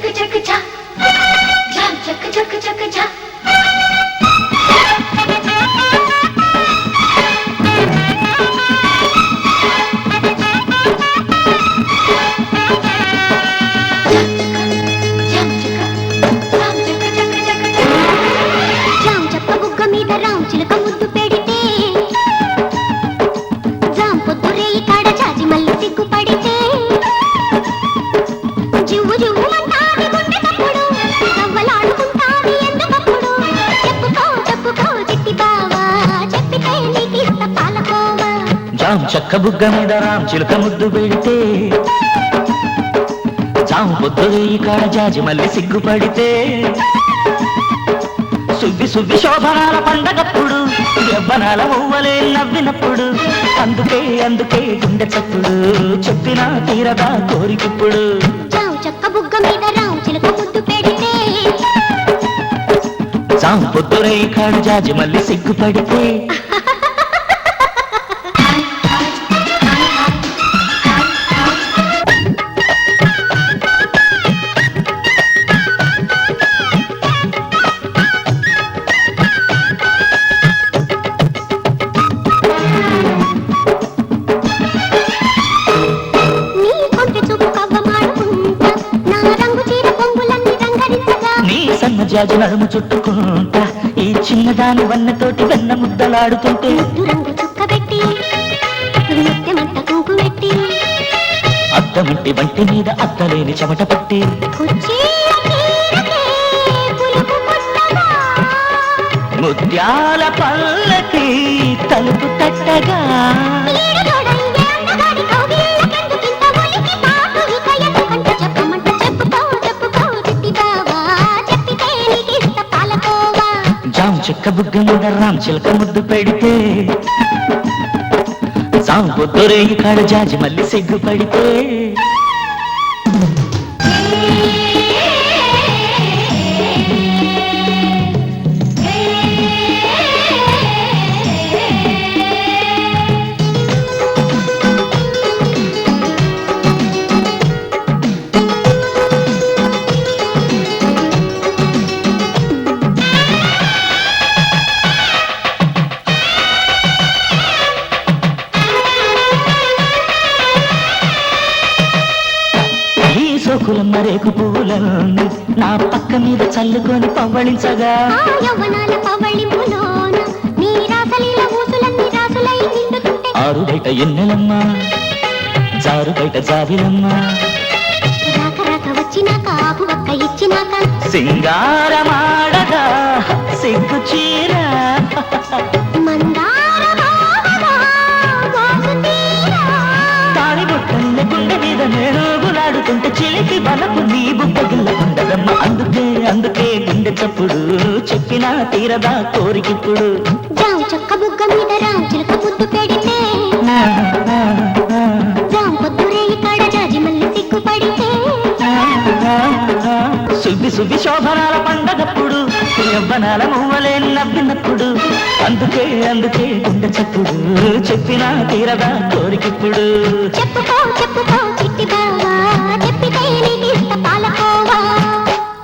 చక్ చక్ చ జామ్ చక్ చక్ చక్ చ చక్క బుగ్గ మీద రామ్ చిలుక ముద్దు పెడితే జాము పొద్దురే కాడ జాజి మళ్ళీ సిగ్గుపడితే సువ్వి సువ్వి శోభనాల పండగప్పుడు యవ్వనాల మువ్వలే నవ్వినప్పుడు అందుకే అందుకే గుండె చప్పుడు చెప్పినా తీరదా కోరికిప్పుడు చక్క బుగ్గ మీద రామ్ చిలుక ముద్దు పెడితే జాము పొద్దురే కాడ జాజి మళ్ళీ సిగ్గుపడితే జాజి నడుము చుట్టుకుంటా ఈ చిన్నదాని వన్నతోటి వెన్న ముద్దలాడుతుంటే అద్దమంటి వంటి మీద అద్దలేని చెమట పట్టి ముత్యాల పల్లకి తలుపు తట్టగా చెక్క బుగ్గ మీద రామ్ చిలక ముద్దు పెడితే సాం పొద్దురే కాడ జాజి మళ్ళీ సిగ్గుపడితే కులమ్మ రేకు పువ్వులని నా పక్క మీద చల్లుకొని పవ్వళించగా ఆరు బయట ఎన్నెలమ్మ జారు బయట జావిలమ్మ సింగారమాడగా సిగ్గు చీర తాడి బుట్టల్ల గుండె మీద నేడుగులాడుతుంటే చిలికి బలపు నీ బుగ్గగిల్లకుండదమ్మ అందుకే అందుకే గుండె చప్పుడు చెప్పినా తీరదా కోరికిప్పుడు చక్క బుగ్గ మీద రామ్ చిలక ముద్దు పెడితే జామ్ పొద్దురే కాడ జాజి మళ్ళీ సిగ్గుపడితే సువ్వి సువ్వి శోభనాల పండగప్పుడు యవ్వనాల మువ్వలే నవ్వినప్పుడు అందుకే అందుకే గుండె చప్పుడు చెప్పినా తీరదా కోరికిప్పుడు చెప్పుకో చెప్పుకో చిట్టి బావా